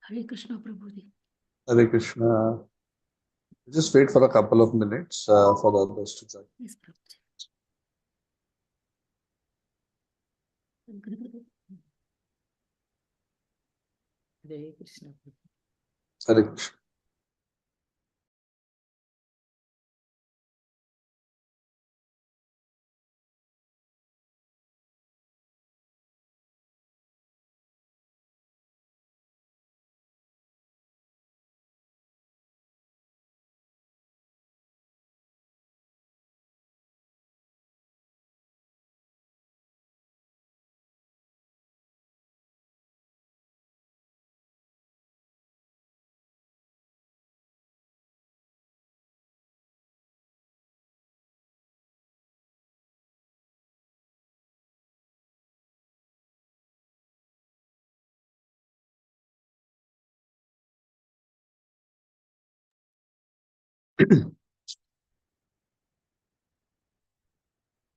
Hare Krishna Prabhuji. Hare Krishna. Just wait for a couple of minutes for the others to join. Yes, Prabhuji. Hare Krishna Prabhuji. Hare Krishna.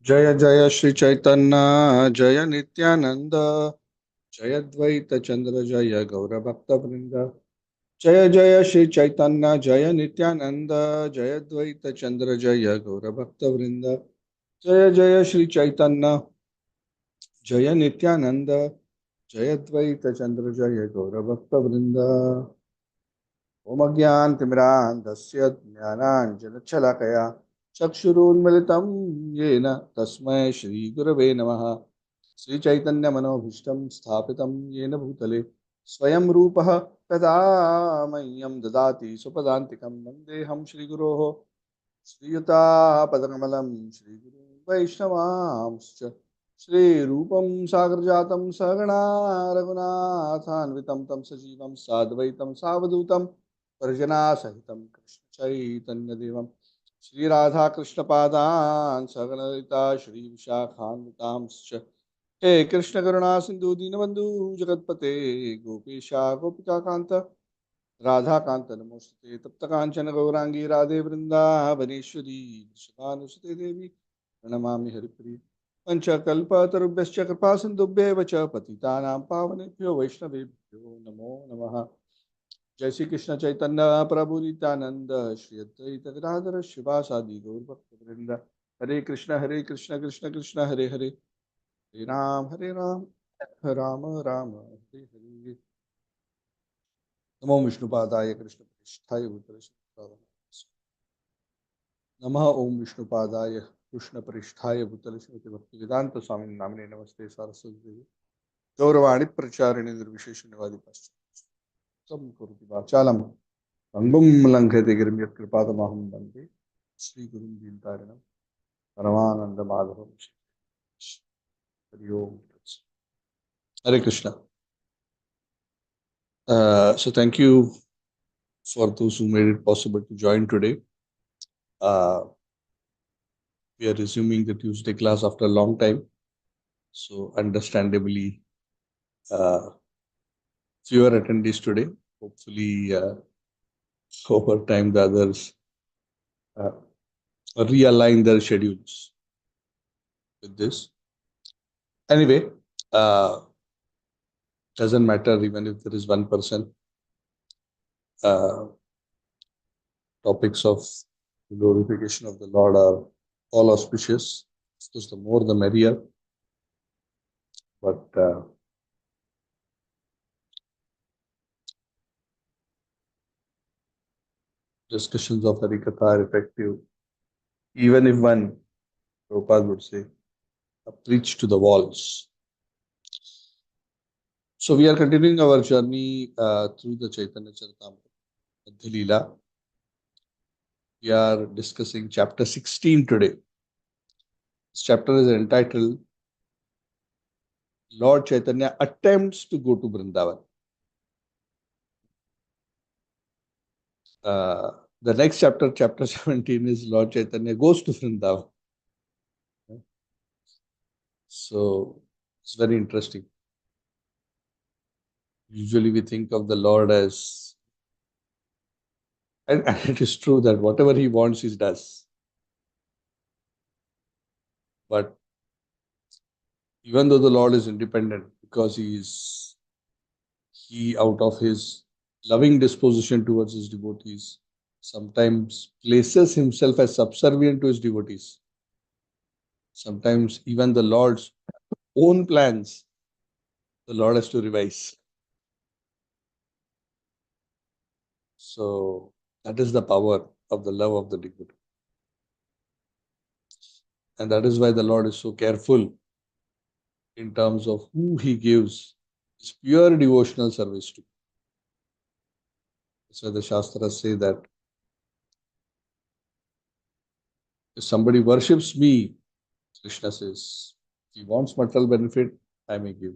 Jaya Jaya Shri Chaitanya Jaya Nityananda Jaya Dvaita Chandra Jaya Gaura Bhakta Vrinda Jaya Jaya Shri Chaitanya Jaya Nityananda Jaya Dvaita Chandra Jaya Gaura Bhakta Vrinda Jaya Jaya Shri Chaitanya Jaya Nityananda Jaya Dvaita Chandra Jaya Gaura Bhakta Vrinda Om Agyantimirandasya Jnananjanachalakaya Chakshurunmilitam Yena Tasmai Shri Gurave Namaha Sri Chaitanya Manobhishtam Sthapitam Yena Bhutale Swayam Rupaha Tata Mayam Dadati Supadantikam Vandeham Shri Guroho Shri Yuta Padakamalam Shri Guru Vaishnavamscha Shri Rupam Sagarjatam Sagana Raghunathanvitam Tam Sajivam Sadvaitam Savadutam Parjana Sahitam Krishna Chaitanya Devam Shri Radha Krishna Padan Saganalita Shri Vishakhanvitamscha He Krishna Karuna Sindhu Dinabandhu Jagatpate Gopesha Gopika Kanta Radha Kant नमोस्तुते तप्त कांचन गौरांगी राधे वृंदावनेश्वरी वृषभानुसुते देवी प्रणमामि हरिप्रिय पंचकल्पतरुभ्यश्च कृपा सिन्धुभ्येव च पतितानां पावनेभ्यो वैष्णवेभ्यो नमो नमः जय श्री कृष्ण चैतन्य प्रभु नित्यानंद श्री अद्वैत गदाधर शिवासादि गौरभक्तवृंद हरे कृष्ण कृष्ण कृष्ण हरे हरे हरे राम राम राम हरे हरे नमो विष्णुपादाय कृष्ण प्रतिष्ठाय भूतले श्रीपादाय नमः ओम विष्णुपादाय कृष्ण प्रतिष्ठाय भूतले श्रीमती भक्ति वेदांत स्वामी नामिने नमस्ते सरस्वती देवी गौरवाणी प्रचारिणे निर्विशेष निवादि पश्चात् कुरुति वाचालम अंगुम लंघयते गिरिं यत्कृपातमहं वन्दे श्री गुरुं दीनतारिणं परमानंद माधवं हरि ओम हरे Krishna so thank you for those who made it possible to join today. We are resuming the Tuesday class after a long time. So, understandably, uh, fewer attendees today. Hopefully, over time, the others uh, realign their schedules with this. Anyway, doesn't matter even if there is one person. Uh, Topics of glorification of the Lord are all auspicious. Of course, the more the merrier. But discussions of Harikatha are effective, even if one, Prabhupada would say, preach to the walls. So we are continuing our journey through the Chaitanya Charitamrita, Madhya Lila. We are discussing chapter 16 today. This chapter is entitled Lord Chaitanya Attempts to Go to Vrindavan. The next chapter, chapter 17, is Lord Chaitanya Goes to Vrindavan. So it's very interesting. Usually we think of the Lord as, and it is true that whatever he wants, he does. But even though the Lord is independent, because he out of his loving disposition towards his devotees, sometimes places himself as subservient to his devotees. Sometimes even the Lord's own plans, the Lord has to revise. So that is the power of the love of the devotee. And that is why the Lord is so careful in terms of who he gives his pure devotional service to. That's why the Shastras say that if somebody worships me, Krishna says, if he wants material benefit, I may give.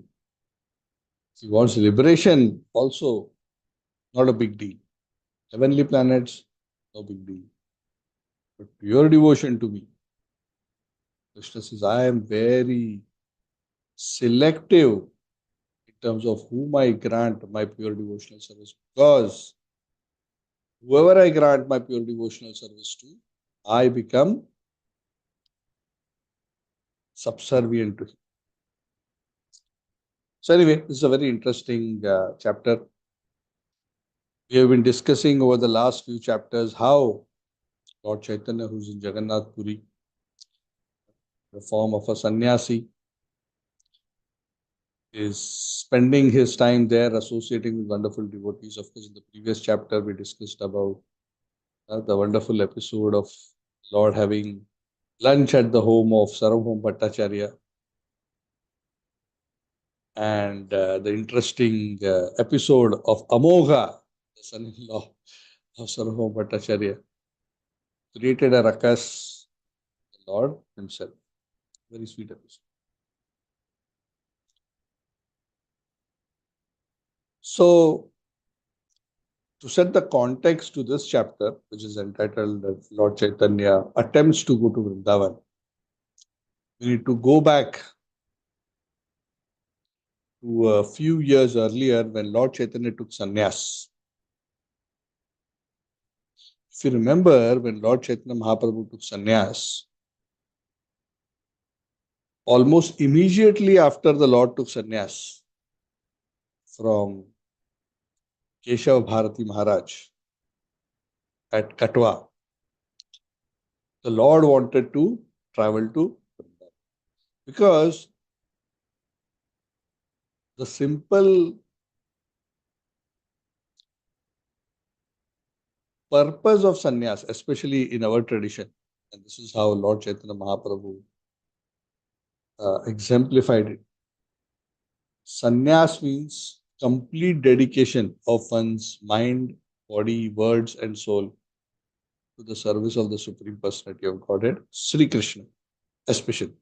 If he wants liberation, also not a big deal. Heavenly planets, no big deal. But pure devotion to me, Krishna says, I am very selective in terms of whom I grant my pure devotional service. Because whoever I grant my pure devotional service to, I become subservient to him. So anyway, this is a very interesting chapter. We have been discussing over the last few chapters how Lord Chaitanya, who's in Jagannath Puri, the form of a sannyasi, is spending his time there associating with wonderful devotees. Of course, in the previous chapter, we discussed about the wonderful episode of Lord having lunch at the home of Sarvabhauma Bhattacharya, and the interesting episode of Amogha, the son-in-law of Sarvabhauma Bhattacharya, created a ruckus, the Lord himself. Very sweet episode. So, to set the context to this chapter, which is entitled Lord Chaitanya Attempts to Go to Vrindavan, we need to go back to a few years earlier when Lord Chaitanya took sannyas. If you remember, when Lord Chaitanya Mahaprabhu took sannyas, almost immediately after the Lord took sannyas from Keshav Bharati Maharaj at Katwa, the Lord wanted to travel to Vrindavan. Because the simple purpose of sannyas, especially in our tradition, and this is how Lord Chaitanya Mahaprabhu exemplified it. Sannyas means complete dedication of one's mind, body, words, and soul to the service of the Supreme Personality of Godhead, Sri Krishna, especially.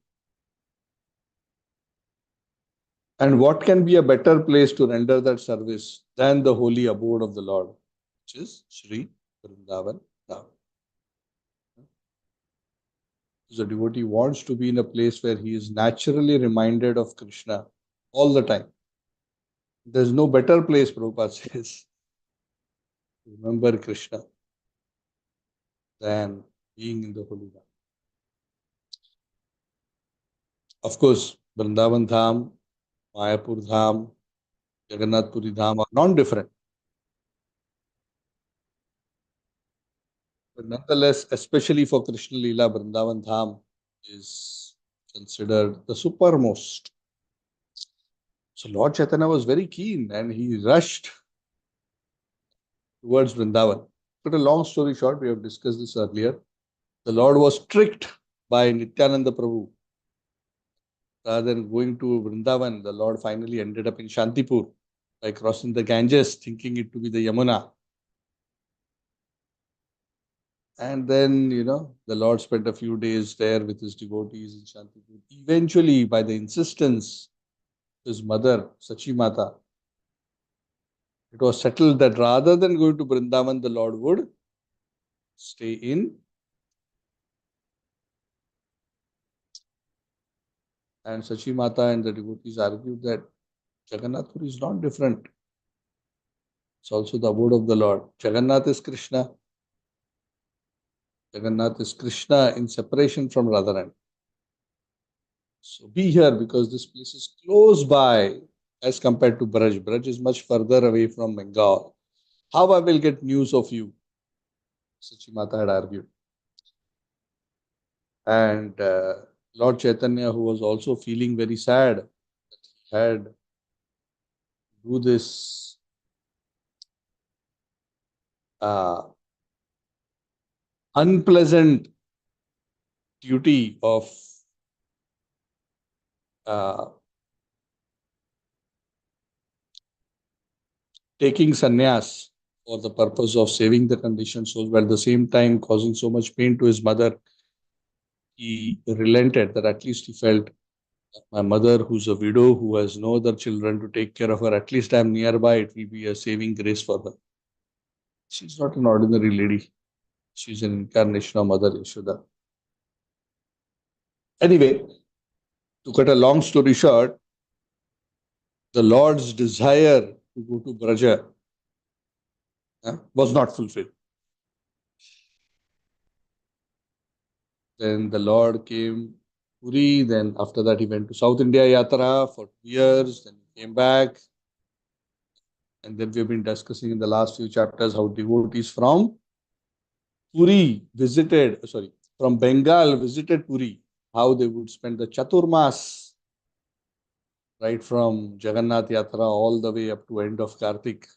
And what can be a better place to render that service than the holy abode of the Lord, which is Sri Vrindavan Dham. The devotee wants to be in a place where he is naturally reminded of Krishna all the time. There's no better place, Prabhupada says, to remember Krishna than being in the holy Dham. Of course, Vrindavan Dham, Mayapur Dham, Jagannath Puri Dham are non-different. But nonetheless, especially for Krishna Lila, Vrindavan Dham is considered the supermost. So Lord Chaitanya was very keen and he rushed towards Vrindavan. But a long story short, we have discussed this earlier. The Lord was tricked by Nityananda Prabhu. Rather than going to Vrindavan, the Lord finally ended up in Shantipur by crossing the Ganges, thinking it to be the Yamuna. And then, the Lord spent a few days there with his devotees in Shantipur. Eventually, by the insistence of his mother, Sachi Mata, it was settled that rather than going to Vrindavan, the Lord would stay in. And Sachi Mata and the devotees argued that Jagannath Puri is not different. It's also the abode of the Lord. Jagannath is Krishna. Jagannath is Krishna in separation from Radharani. So be here because this place is close by as compared to Braj. Braj is much further away from Bengal. How I will get news of you? Sachi Mata had argued. And Lord Chaitanya, who was also feeling very sad that he had do this unpleasant duty of uh, taking sannyas for the purpose of saving the conditioned souls, but at the same time causing so much pain to his mother, he relented that at least he felt my mother, who's a widow, who has no other children to take care of her, at least I'm nearby, it will be a saving grace for her. She's not an ordinary lady. She's an incarnation of Mother Yashoda. Anyway, to cut a long story short, the Lord's desire to go to Braja was not fulfilled. Then the Lord came Puri, then after that he went to South India Yatra for 2 years, then he came back. And then we've been discussing in the last few chapters how devotees from from Bengal visited Puri, how they would spend the Chaturmas, right from Jagannath Yatra all the way up to end of Kartik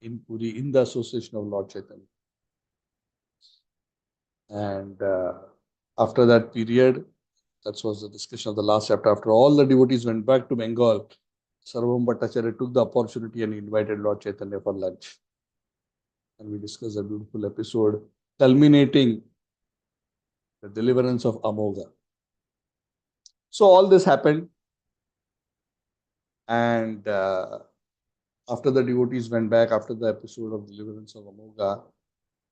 in Puri in the association of Lord Chaitanya. And after that period, that was the discussion of the last chapter. After all the devotees went back to Bengal, Sarvam Bhattacharya took the opportunity and invited Lord Chaitanya for lunch. And we discussed a beautiful episode culminating the deliverance of Amogha. So all this happened. And after the devotees went back, after the episode of deliverance of Amogha,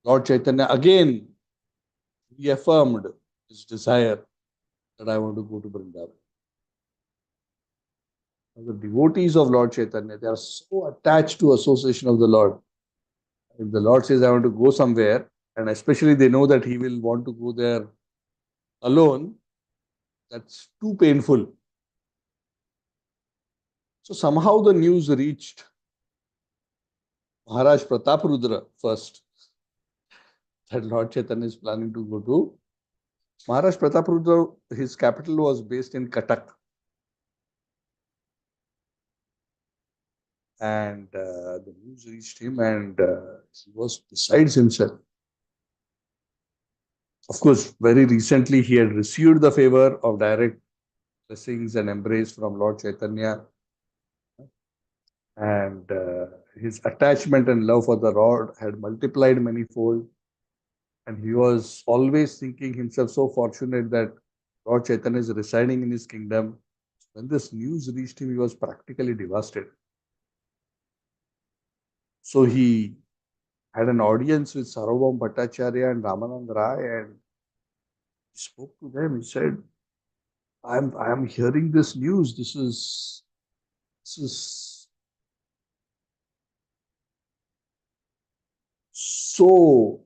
Lord Chaitanya again reaffirmed his desire that I want to go to Vrindavan. The devotees of Lord Chaitanya, they are so attached to association of the Lord. If the Lord says, I want to go somewhere, and especially they know that he will want to go there alone, that's too painful. So somehow the news reached Maharaj Prataprudra first, that Lord Chaitanya is planning to go to Maharaj Prataprudra. His capital was based in Cuttack. And the news reached him, and he was besides himself. Of course, very recently he had received the favor of direct blessings and embrace from Lord Chaitanya. And his attachment and love for the Lord had multiplied manifold. And he was always thinking himself so fortunate that Lord Chaitanya is residing in his kingdom. When this news reached him, he was practically devastated. So he had an audience with Sarvabhauma Bhattacharya and Ramanand Rai, and he spoke to them. He said, I am hearing this news. This is so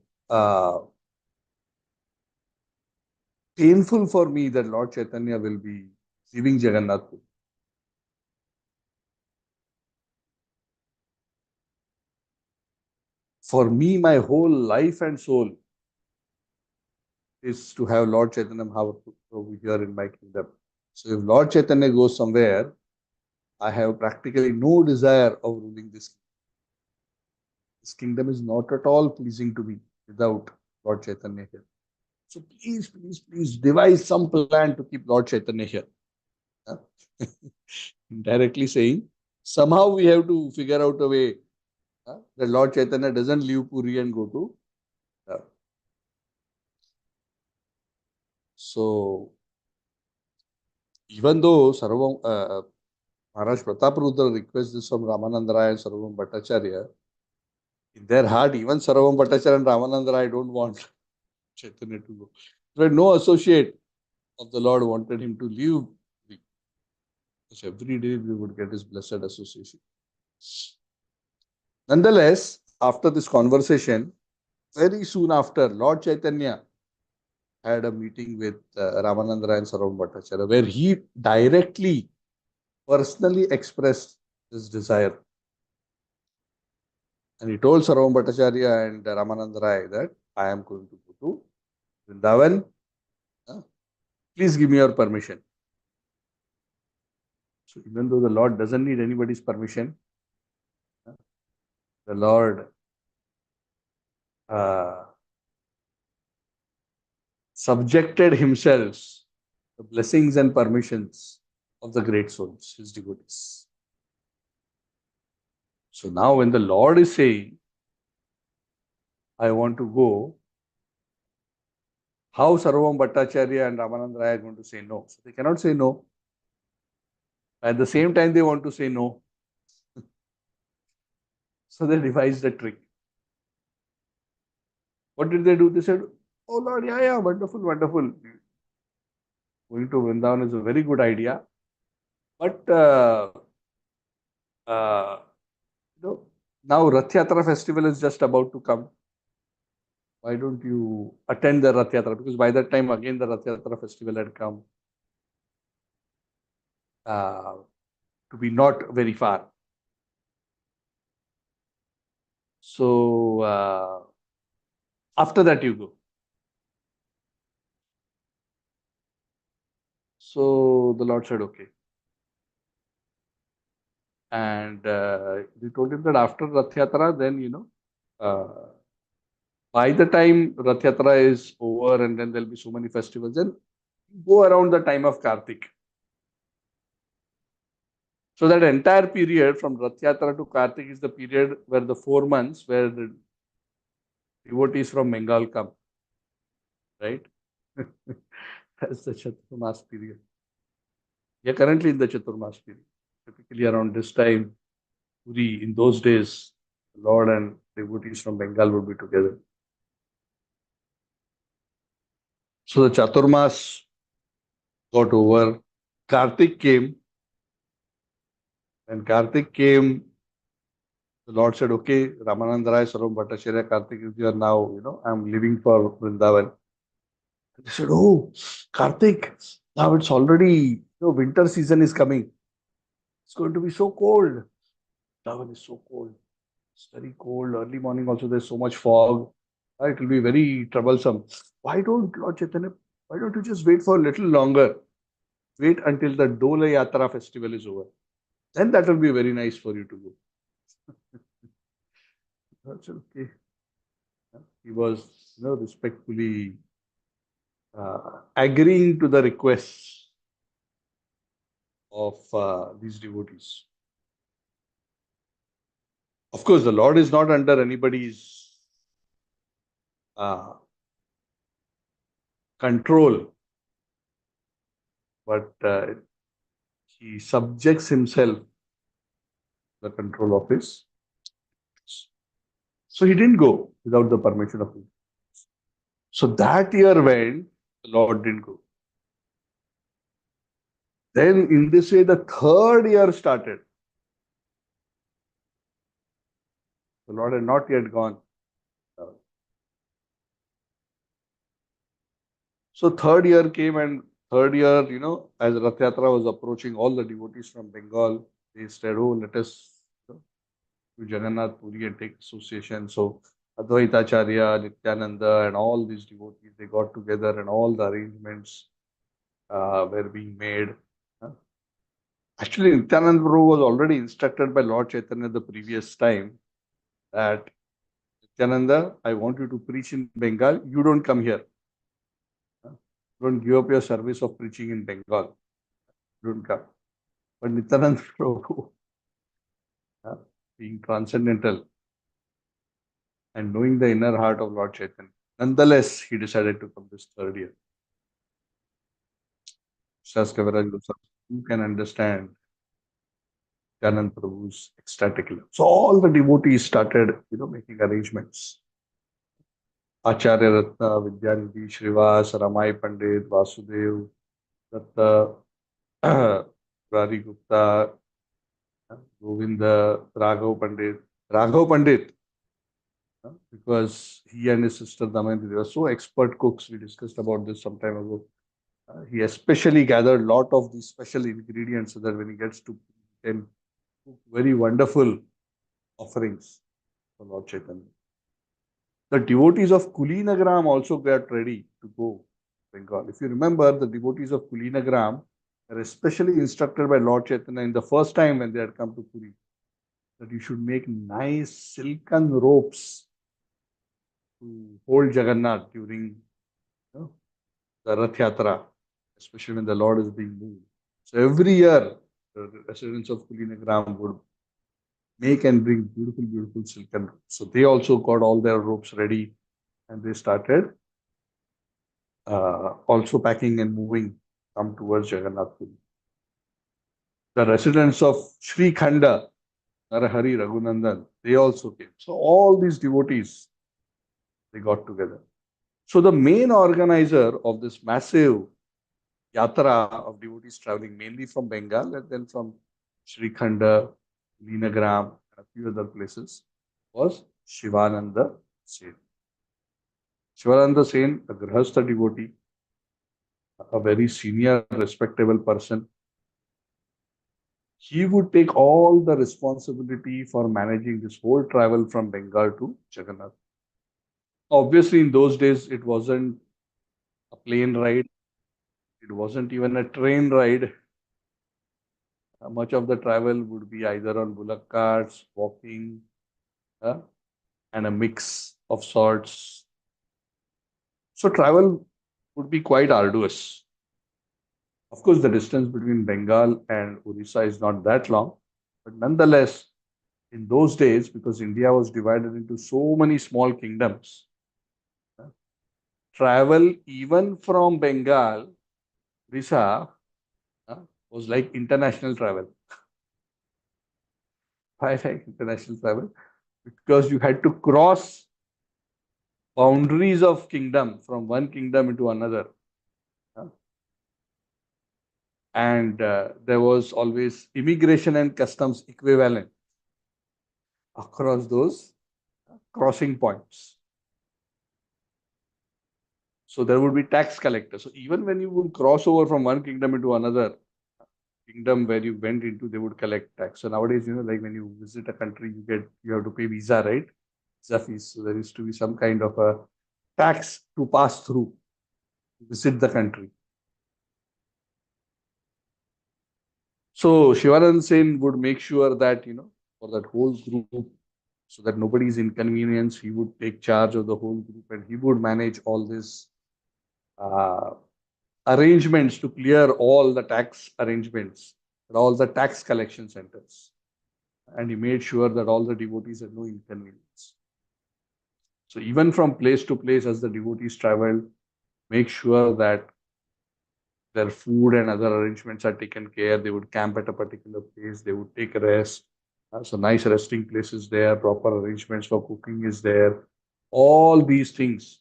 painful for me that Lord Chaitanya will be leaving Jagannath. For me, my whole life and soul is to have Lord Chaitanya over here in my kingdom. So if Lord Chaitanya goes somewhere, I have practically no desire of ruling this kingdom. This kingdom is not at all pleasing to me without Lord Chaitanya here. So please, please, please devise some plan to keep Lord Chaitanya here. Directly saying, somehow we have to figure out a way that Lord Chaitanya doesn't leave Puri and go to. So even though Maharaj Prataprudra requests this from Ramananda Rai and Sarvabhauma Bhattacharya, in their heart, even Sarvabhauma Bhattacharya and Ramananda Rai don't want Chaitanya to go. But no associate of the Lord wanted him to leave, because every day we would get his blessed association. Nonetheless, after this conversation, very soon after, Lord Chaitanya had a meeting with Ramananda Rai and Sarvabhauma Bhattacharya, where he directly, personally expressed his desire And he told Sarvam Bhattacharya and Ramananda Rai that I am going to go to Vrindavan. Please give me your permission. So even though the Lord doesn't need anybody's permission, the Lord subjected himself the blessings and permissions of the great souls, his devotees. So now when the Lord is saying, I want to go, how Sarvam Bhattacharya and Ramananda Rai are going to say no? So they cannot say no. At the same time, they want to say no. So they devised a trick. What did they do? They said, oh Lord, yeah, wonderful, wonderful. Going to Vrindavan is a very good idea. But now Rath Yatra festival is just about to come. Why don't you attend the Rath Yatra? Because by that time, again, the Rath Yatra festival had come to be not very far. So after that, you go. So the Lord said, okay. And they told him that after Rath Yatra, then, by the time Rath Yatra is over and then there'll be so many festivals, then go around the time of Kartik. So that entire period from Rath Yatra to Kartik is the period where the 4 months where the devotees from Bengal come, right? That's the Chaturmas period. We are currently in the Chaturmas period. Typically around this time, Puri, in those days, the Lord and devotees from Bengal would be together. So the Chaturmas got over. Kartik came. When Kartik came, the Lord said, okay, Ramananda Rai, Sarvam Bhattacharya, Kartik is here now, I'm leaving for Vrindavan. They said, oh, Kartik, now it's already, winter season is coming. It's going to be so cold. Vrindavan is so cold. It's very cold. Early morning also there's so much fog. It will be very troublesome. Why don't, Lord Chaitanya, why don't you just wait for a little longer? Wait until the Dola Yatra festival is over. Then that will be very nice for you to go. That's okay. He was, respectfully agreeing to the requests of these devotees. Of course, the Lord is not under anybody's control, but he subjects himself to the control of his. So he didn't go without the permission of him. So that year went, the Lord didn't go. Then in this way, the 3rd year started. The Lord had not yet gone. So 3rd year came, and 3rd year, as Rath Yatra was approaching, all the devotees from Bengal, they said, oh, let us to Jagannath Puri and take association. So Advaitacharya, Nityananda and all these devotees, they got together and all the arrangements were being made. Actually, Nityananda Prabhu was already instructed by Lord Chaitanya the previous time that, Nityananda, I want you to preach in Bengal. You don't come here. Don't give up your service of preaching in Bengal. Don't come. But Nityananda Prabhu, being transcendental and knowing the inner heart of Lord Chaitanya, nonetheless, he decided to come this 3rd year. You can understand Nityananda Prabhu's ecstatic love. So all the devotees started, making arrangements. Acharya Ratna, Vidyanidhi, Shrivas, Ramai Pandit, Vasudev, Datta, Rari Gupta, Govinda, Raghav Pandit, because he and his sister Damayanti, they were so expert cooks. We discussed about this some time ago. He especially gathered a lot of these special ingredients so that when he gets to, he can cook very wonderful offerings. for Lord Chaitanya. The devotees of Kulinagram also got ready to go Bengal. If you remember, the devotees of Kulinagram were especially instructed by Lord Chaitanya in the first time when they had come to Puri that you should make nice silken ropes to hold Jagannath during the Rath Yatra, especially when the Lord is being moved. So every year, the residents of Kulinagram would make and bring beautiful, beautiful silken ropes. So they also got all their ropes ready and they started also packing and moving, come towards Jagannath Puri. The residents of Sri Khanda, Narahari, Raghunandan, they also came. So all these devotees, they got together. So the main organizer of this massive yatra of devotees traveling mainly from Bengal and then from Sri Khanda, Linagram, and a few other places was Shivananda Sen. Shivananda Sen, a Grahastha devotee, a very senior, respectable person, he would take all the responsibility for managing this whole travel from Bengal to Jagannath. Obviously, in those days, it wasn't a plane ride, it wasn't even a train ride. Much of the travel would be either on bullock carts, walking, and a mix of sorts. So, travel would be quite arduous. Of course, the distance between Bengal and Orissa is not that long, but nonetheless, in those days, because India was divided into so many small kingdoms, travel even from Bengal, Orissa, was like international travel. Why like international travel? Because you had to cross boundaries of kingdom from one kingdom into another. And there was always immigration and customs equivalent across those crossing points. So there would be tax collectors. So even when you would cross over from one kingdom into another kingdom where you went into, they would collect tax. So nowadays, like when you visit a country, you have to pay visa, right? Visa fees. So there used to be some kind of a tax to pass through, visit the country. So Shivanand Sen would make sure that, for that whole group, so that nobody is inconvenienced, he would take charge of the whole group and he would manage all this arrangements to clear all the tax arrangements at all the tax collection centers. And he made sure that all the devotees had no inconvenience. So even from place to place, as the devotees traveled, make sure that their food and other arrangements are taken care. They would camp at a particular place. They would take a rest. So nice resting places there. Proper arrangements for cooking is there. All these things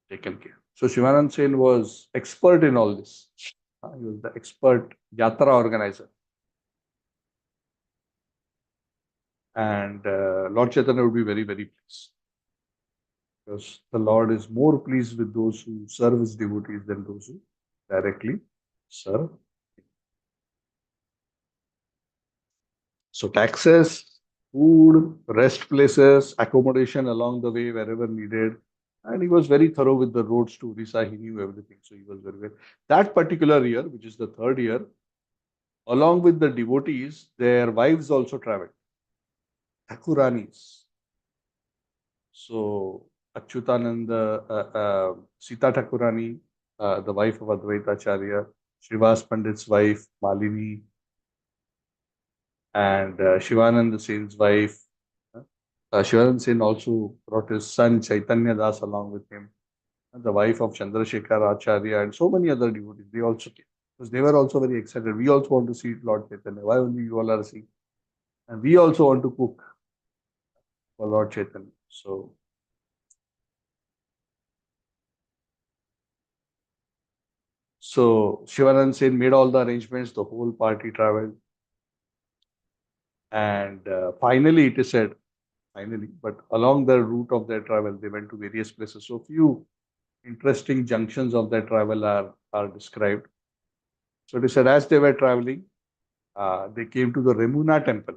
taken care. So Shivanand Sen was expert in all this. He was the expert yatra organizer. And Lord Chaitanya would be very, very pleased. Because the Lord is more pleased with those who serve his devotees than those who directly serve. So taxes, food, rest places, accommodation along the way wherever needed. And he was very thorough with the roads to Orissa. He knew everything. So he was very well. That particular year, which is the third year, along with the devotees, their wives also traveled. Thakuranis. So Achyutananda, Sita Thakurani, the wife of Advaita Acharya, Srivas Pandit's wife, Malini, and Shivananda Sen's wife. Shivananda Sen also brought his son Chaitanya Das along with him, and the wife of Chandrasekhar Acharya, and so many other devotees. They also came because they were also very excited. We also want to see Lord Chaitanya. Why only you all are seeing? And we also want to cook for Lord Chaitanya. So Shivanand Sen made all the arrangements. The whole party traveled. And finally, it is said, but along the route of their travel, they went to various places. So few interesting junctions of their travel are described. So it is said as they were traveling, they came to the Remuna temple.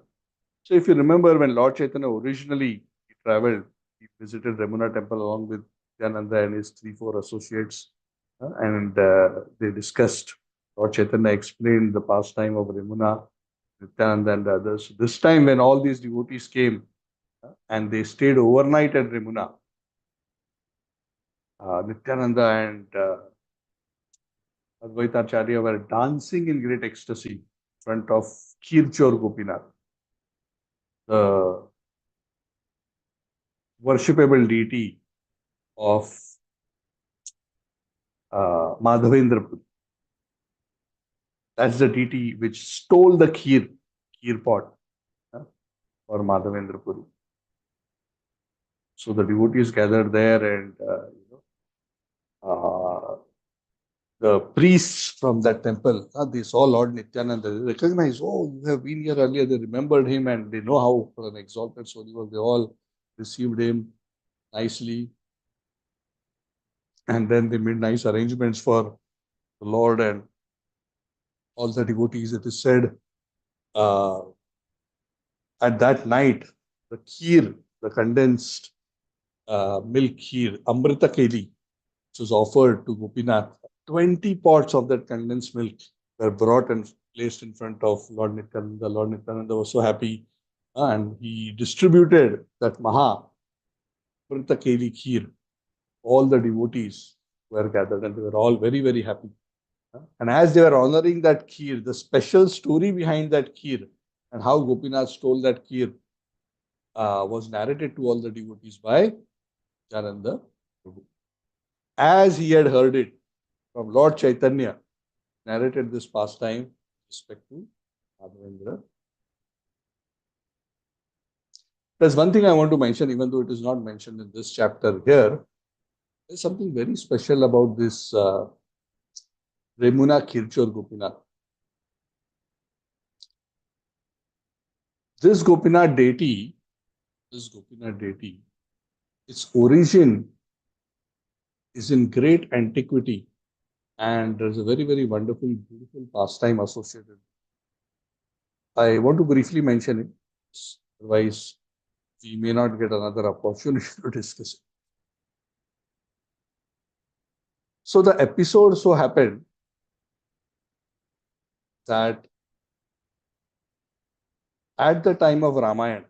So if you remember, when Lord Chaitanya originally he traveled, he visited Ramuna temple along with Nityananda and his 3, 4 associates, and they discussed. Lord Chaitanya explained the pastime of Ramuna, Nityananda and the others. This time when all these devotees came and they stayed overnight at Ramuna, Nityananda and Advaitacharya were dancing in great ecstasy in front of Kirchor Gopinath, the worshipable deity of Madhavendrapur. That's the deity which stole the kheer pot for Madhavendrapuri. So the devotees gathered there, and the priests from that temple, they saw Lord Nityananda. They recognized, oh, you have been here earlier. They remembered him, and they know how an exalted soul he was. They all received him nicely, and then they made nice arrangements for the Lord and all the devotees. It is said uh, at that night, the kheer, the condensed milk kheer, Amrita Keli, which was offered to Gopinath, 20 pots of that condensed milk were brought and placed in front of Lord Nityananda. Lord Nityananda was so happy, and he distributed that Maha Amrita Keli kheer. All the devotees were gathered and they were all very, very happy. And as they were honoring that kheer, the special story behind that kheer and how Gopinath stole that kheer was narrated to all the devotees by Jananda Prabhu. As he had heard it from Lord Chaitanya, narrated this pastime with respect to Madhavendra. There's one thing I want to mention, even though it is not mentioned in this chapter here. There's something very special about this Remuna Kirchor Gopinath. This Gopinath deity, its origin is in great antiquity, and there's a very, very wonderful, beautiful pastime associated. I want to briefly mention it, otherwise we may not get another opportunity to discuss it. So the episode so happened that at the time of Ramayana,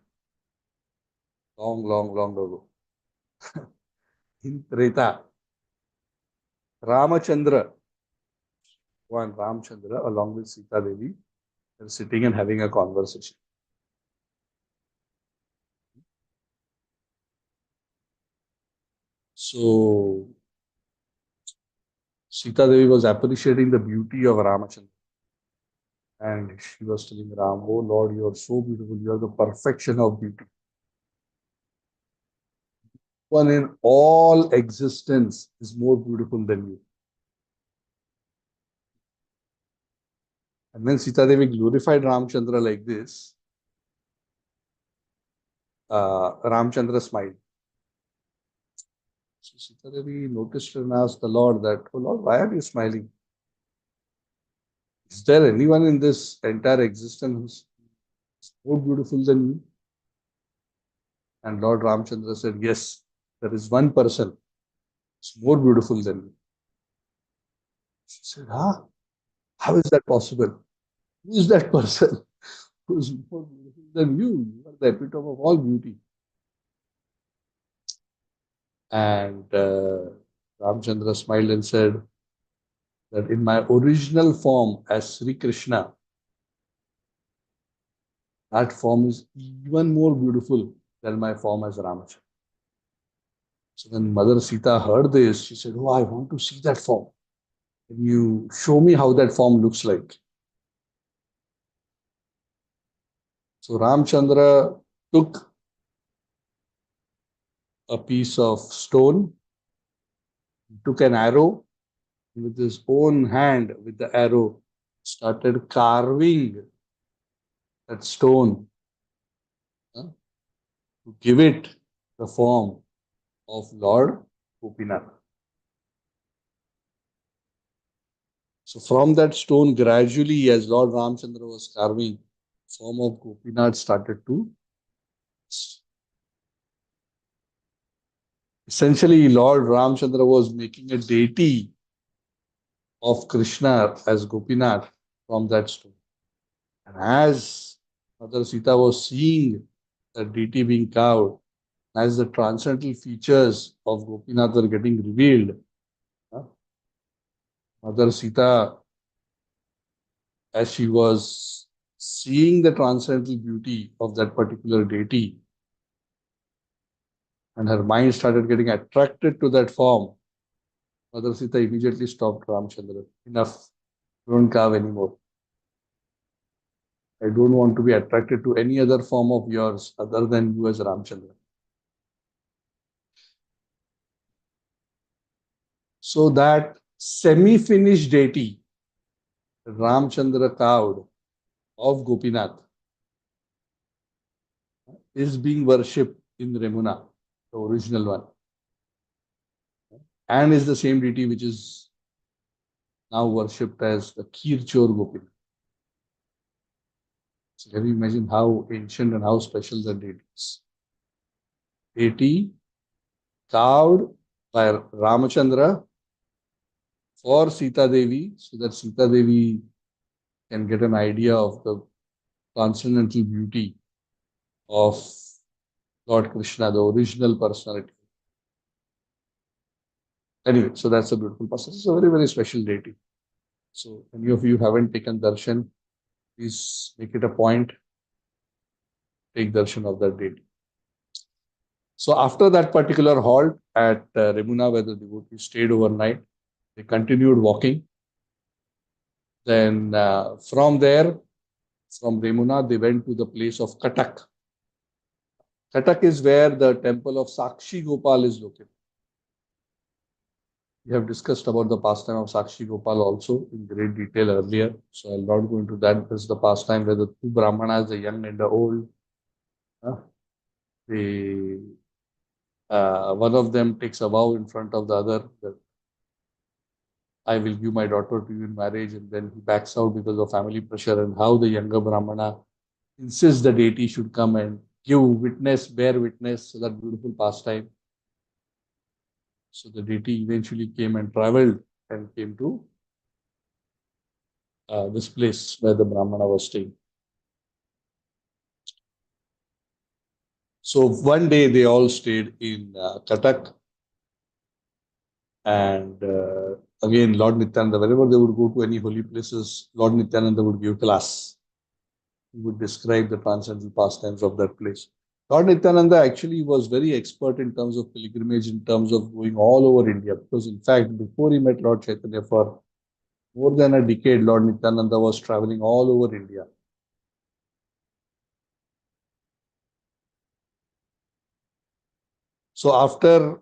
long ago, in Treta, Ramachandra, one Ramchandra along with Sita Devi, they're sitting and having a conversation. So Sita Devi was appreciating the beauty of Ramachandra. And she was telling Ram, oh Lord, you are so beautiful. You are the perfection of beauty. One in all existence is more beautiful than you. And when Sita Devi glorified Ramchandra like this, Ramchandra smiled. So Sita Devi noticed and asked the Lord that, oh Lord, why are you smiling? Is there anyone in this entire existence who's more beautiful than you? And Lord Ramchandra said, yes, there is one person who's more beautiful than you. She said, how is that possible? Who is that person who is more beautiful than you? You are the epitome of all beauty. And Ramchandra smiled and said that in my original form as Sri Krishna, that form is even more beautiful than my form as Ramachandra. So when Mother Sita heard this, she said, oh, I want to see that form. Can you show me how that form looks like? So Ramchandra took a piece of stone, took an arrow, with his own hand, with the arrow, started carving that stone to give it the form of Lord Gopinath. So from that stone, gradually, as Lord Ramchandra was carving, form of Gopinath started to. Essentially, Lord Ramchandra was making a deity of Krishna as Gopinath from that stone. And as Mother Sita was seeing the deity being carved, as the transcendental features of Gopinath were getting revealed, Mother Sita, as she was seeing the transcendental beauty of that particular deity, and her mind started getting attracted to that form, Mother Sita immediately stopped Ramchandra. Enough, don't carve anymore. I don't want to be attracted to any other form of yours other than you as Ramchandra. So that semi-finished deity, Ramchandra carved of Gopinath, is being worshipped in Remuna, the original one, and is the same deity which is now worshipped as the Kirchor Gopinath. So can you imagine how ancient and how special that deity is? Deity carved by Ramachandra for Sita Devi, so that Sita Devi can get an idea of the transcendental beauty of Lord Krishna, the original personality. Anyway, so that's a beautiful process. It's a very, very special deity. So, any of you haven't taken darshan, please make it a point, take darshan of that deity. So, after that particular halt at Remuna, where the devotees stayed overnight, they continued walking. Then, from there, from Remuna, they went to the place of Katak. Katak is where the temple of Sakshi Gopal is located. We have discussed about the pastime of Sakshi Gopal also in great detail earlier. So I'll not go into that. This is the pastime where the two Brahmanas, the young and the old, one of them takes a vow in front of the other that I will give my daughter to you in marriage, and then he backs out because of family pressure, and how the younger Brahmana insists the deity should come and give witness, bear witness, so that beautiful pastime. So the deity eventually came and traveled and came to this place where the Brahmana was staying. So one day they all stayed in Katak, and again Lord Nityananda, wherever they would go to any holy places, Lord Nityananda would give class. He would describe the transcendental pastimes of that place. Lord Nityananda actually was very expert in terms of pilgrimage, in terms of going all over India, because in fact, before he met Lord Chaitanya, for more than a decade, Lord Nityananda was traveling all over India. So after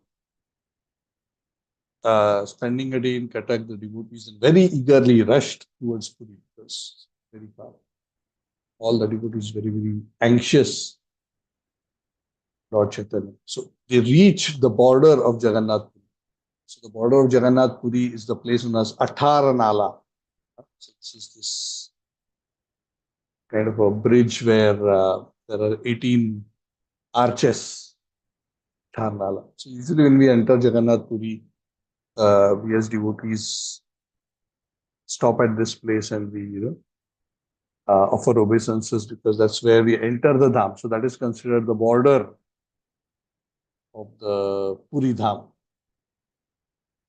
spending a day in Cuttack, the devotees very eagerly rushed towards Puri. It was very far. All the devotees very, very anxious, Lord Chaitanya. So they reached the border of Jagannath Puri. So the border of Jagannath Puri is the place known as Atharanala. So this is this kind of a bridge where there are 18 arches. Atharanala. So usually when we enter Jagannath Puri, we as devotees stop at this place and we offer obeisances, because that's where we enter the Dham. So that is considered the border of the Puri Dham.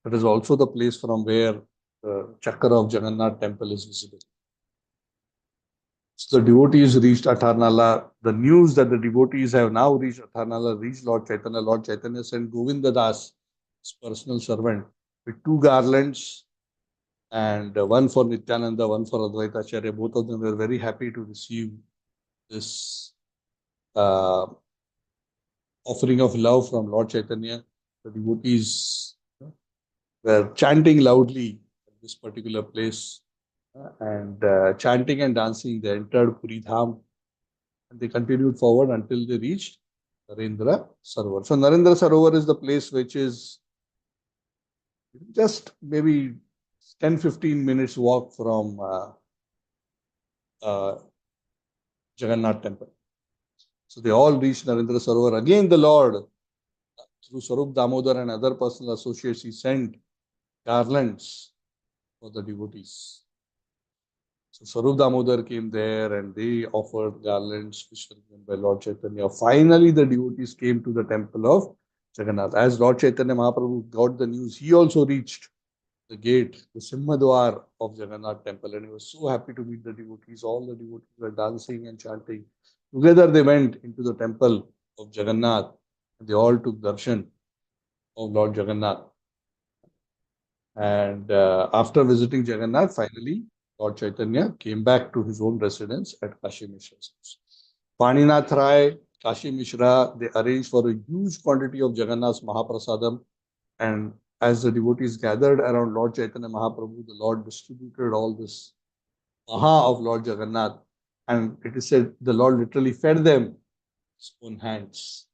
That is also the place from where the Chakra of Jagannath temple is visible. So the devotees reached Atharnala. The news that the devotees have now reached Atharnala reached Lord Chaitanya. Lord Chaitanya sent Govinda Das, his personal servant, with 2 garlands, and one for Nityananda, one for Advaita Acharya. Both of them were very happy to receive this offering of love from Lord Chaitanya. The devotees were chanting loudly at this particular place, and chanting and dancing. They entered Puri Dham, and they continued forward until they reached Narendra Sarovar. So Narendra Sarovar is the place which is just maybe 10-15 minutes walk from Jagannath temple. So they all reached Narendra Sarovar. Again, the Lord, through Sarup Damodar and other personal associates, he sent garlands for the devotees. So Sarup Damodar came there and they offered garlands which were given by Lord Chaitanya. Finally, the devotees came to the temple of Jagannath. As Lord Chaitanya Mahaprabhu got the news, he also reached the gate, the Simhadwar of Jagannath temple, and he was so happy to meet the devotees. All the devotees were dancing and chanting. Together they went into the temple of Jagannath and they all took darshan of Lord Jagannath. And after visiting Jagannath, finally, Lord Chaitanya came back to his own residence at Kashi Mishra's house. Paninath Rai, Kashi Mishra, they arranged for a huge quantity of Jagannath's Mahaprasadam. And as the devotees gathered around Lord Chaitanya Mahaprabhu, the Lord distributed all this Maha of Lord Jagannath. And it is said the Lord literally fed them with his own hands.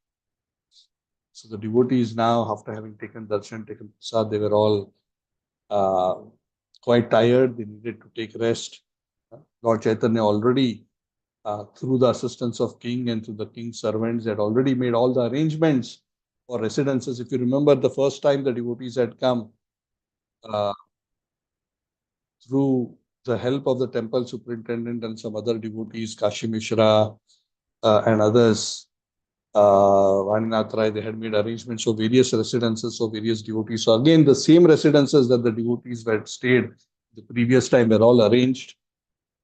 So the devotees now, after having taken darshan, taken prasad, they were all quite tired. They needed to take rest. Lord Chaitanya already, through the assistance of king and through the king's servants, had already made all the arrangements for residences. If you remember, the first time the devotees had come, through the help of the temple superintendent and some other devotees, Kashi Mishra and others, Vaninath Rai, they had made arrangements for various residences for various devotees. So again, the same residences that the devotees had stayed the previous time were all arranged.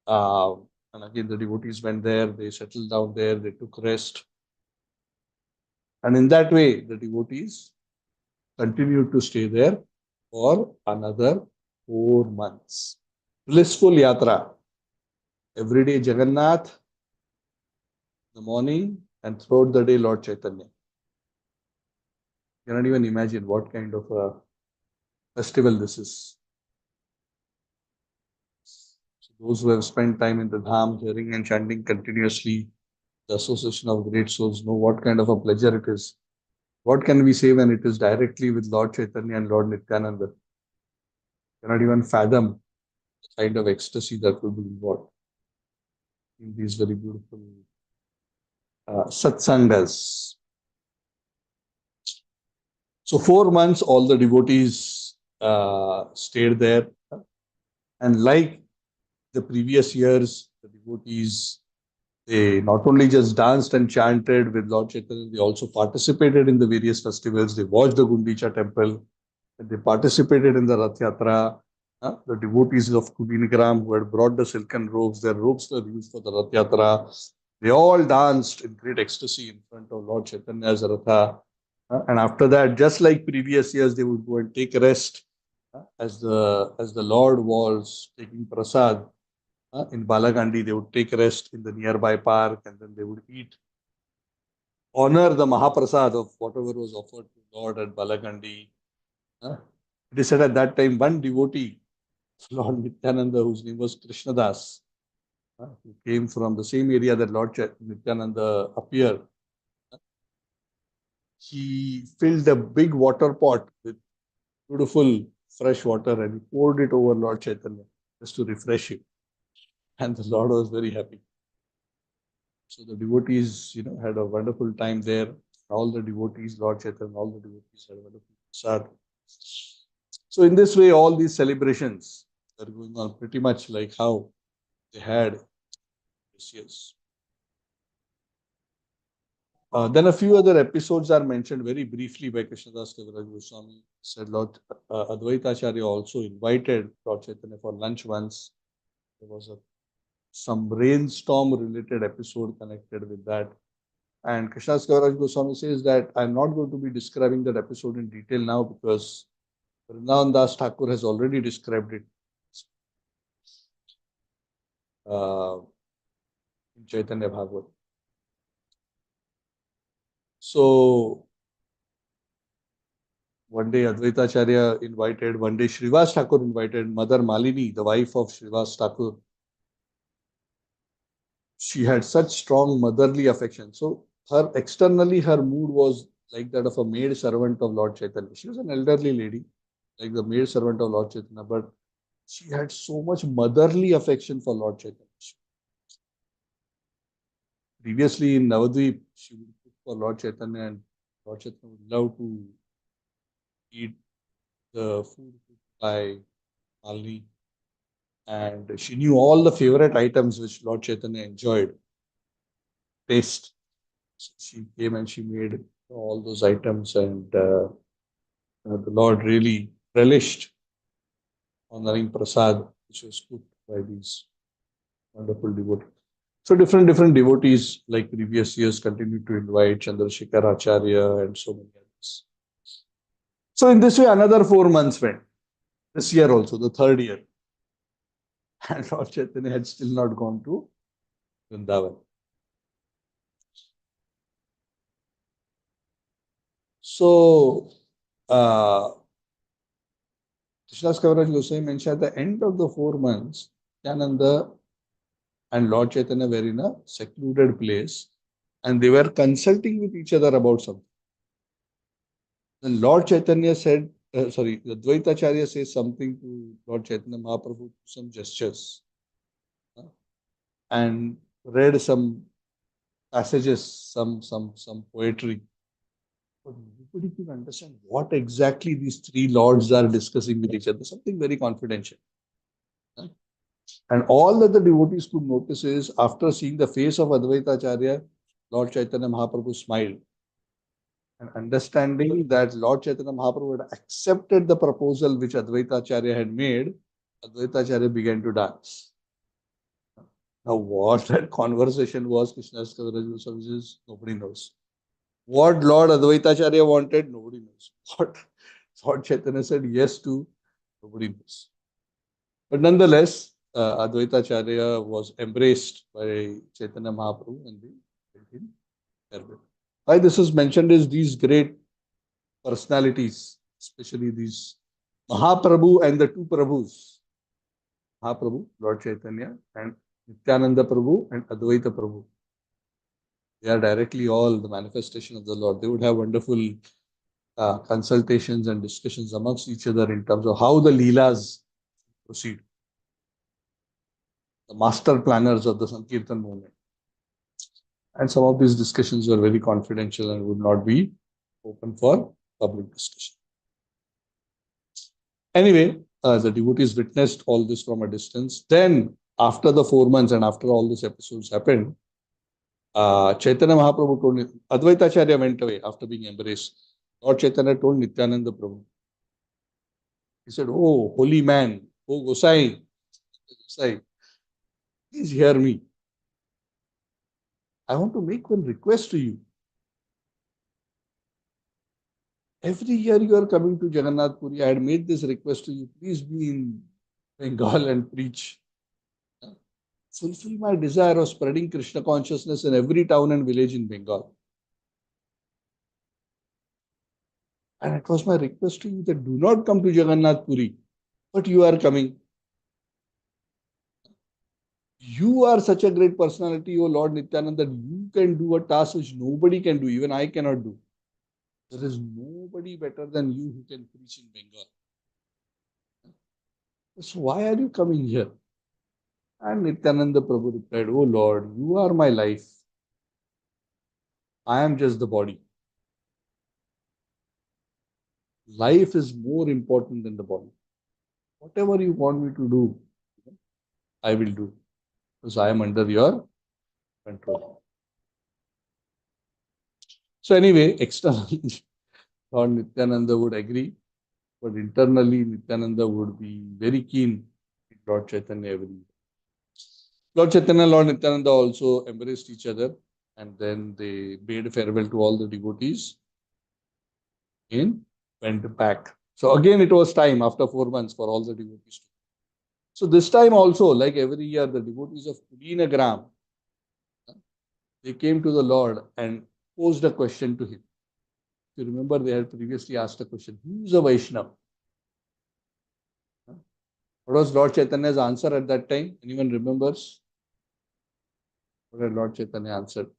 And again, the devotees went there, they settled down there, they took rest. And in that way, the devotees continued to stay there for another 4 months. Blissful yatra. Every day Jagannath, in the morning, and throughout the day Lord Chaitanya. You cannot even imagine what kind of a festival this is. So those who have spent time in the Dham, hearing and chanting continuously the association of great souls, know what kind of a pleasure it is. What can we say when it is directly with Lord Chaitanya and Lord Nityananda? You cannot even fathom the kind of ecstasy that will be involved in these very beautiful satsangas. So 4 months, all the devotees stayed there. And like the previous years, the devotees, they not only just danced and chanted with Lord Chaitanya, they also participated in the various festivals. They watched the Gundicha temple, and they participated in the Rath Yatra. The devotees of Kubinigram who had brought the silken robes, their robes were used for the Rath Yatra. They all danced in great ecstasy in front of Lord Chaitanya's Ratha. And after that, just like previous years, they would go and take rest as the Lord was taking prasad. In Balagandi, they would take rest in the nearby park and then they would eat, honor the Mahaprasad of whatever was offered to Lord at Balagandi. It is said at that time, one devotee, Lord Nityananda, whose name was Krishnadas, who came from the same area that Lord Nityananda appeared, he filled a big water pot with beautiful fresh water and he poured it over Lord Chaitanya just to refresh him. And the Lord was very happy. So the devotees, had a wonderful time there. All the devotees, Lord Chaitanya, all the devotees had a wonderful prasad. So in this way, all these celebrations are going on pretty much like how they had this year's. Then a few other episodes are mentioned very briefly by Krishnadas Kaviraj Goswami. Said Lord Advaita Acharya also invited Lord Chaitanya for lunch once. There was some rainstorm related episode connected with that. And Krishnadas Kaviraj Goswami says that I'm not going to be describing that episode in detail now because Vrindavan Das Thakur has already described it in Chaitanya Bhagavad. So one day Advaita Acharya invited, one day Srivas Thakur invited Mother Malini, the wife of Srivas Thakur. She had such strong motherly affection. So externally her mood was like that of a maid servant of Lord Chaitanya. She was an elderly lady, like the maid servant of Lord Chaitanya, but she had so much motherly affection for Lord Chaitanya. Previously in Navadvip, she would cook for Lord Chaitanya, and Lord Chaitanya would love to eat the food cooked by Malini. And she knew all the favorite items which Lord Chaitanya enjoyed taste. So she came and she made all those items, and the Lord really relished honoring prasad, which was cooked by these wonderful devotees. So different devotees, like previous years, continued to invite Chandrasekhar Acharya and so many others. So in this way, another 4 months went. This year also, the third year. And Lord Chaitanya had still not gone to Vrindavan. So, Krishnadas Kaviraj Goswami mentioned at the end of the 4 months, Nityananda and Lord Chaitanya were in a secluded place and they were consulting with each other about something. Then Lord Chaitanya said, the Dvaitacharya says something to Lord Chaitanya Mahaprabhu, some gestures, and read some passages, some poetry. But nobody could understand what exactly these three lords are discussing with each other, something very confidential. And all that the devotees could notice is, after seeing the face of Advaita Acharya, Lord Chaitanya Mahaprabhu smiled. And understanding that Lord Chaitanya Mahaprabhu had accepted the proposal which Advaita Acharya had made, Advaita Acharya began to dance. Now, what that conversation was, Krishnadas Kaviraj Goswami says, nobody knows. What Lord Advaita Acharya wanted, nobody knows. What Lord Chaitanya said yes to, nobody knows. But nonetheless, Advaita Acharya was embraced by Chaitanya Mahaprabhu and they went in farewell. Why this is mentioned is these great personalities, especially these Mahaprabhu and the two Prabhus, Mahaprabhu, Lord Chaitanya, and Nityananda Prabhu and Advaita Prabhu. They are directly all the manifestation of the Lord. They would have wonderful consultations and discussions amongst each other in terms of how the Leelas proceed. The master planners of the Sankirtan movement. And some of these discussions were very confidential and would not be open for public discussion. Anyway, the devotees witnessed all this from a distance. Then, after the 4 months and after all these episodes happened, Chaitanya Mahaprabhu told Advaita Acharya went away after being embraced. Lord Chaitanya told Nityananda Prabhu. He said, "Oh, holy man, oh Gosai, please hear me. I want to make one request to you. Every year you are coming to Jagannath Puri. I had made this request to you. Please be in Bengal and preach. Fulfill my desire of spreading Krishna consciousness in every town and village in Bengal. And it was my request to you that do not come to Jagannath Puri, but you are coming. You are such a great personality, O Lord Nityananda, that you can do a task which nobody can do, even I cannot do. There is nobody better than you who can preach in Bengal. So why are you coming here?" And Nityananda Prabhu replied, "Oh Lord, you are my life. I am just the body. Life is more important than the body. Whatever you want me to do, I will do, because I am under your control." So anyway, externally, Lord Nityananda would agree, but internally, Nityananda would be very keen in Lord Chaitanya every year. Lord Chaitanya and Lord Nityananda also embraced each other, and then they bade farewell to all the devotees and went back. So again, it was time after 4 months for all the devotees to. So this time also, like every year, the devotees of Pudinagram, they came to the Lord and posed a question to him. If you remember, they had previously asked a question, who is a Vaishnava? What was Lord Chaitanya's answer at that time? Anyone remembers? What had Lord Chaitanya answered?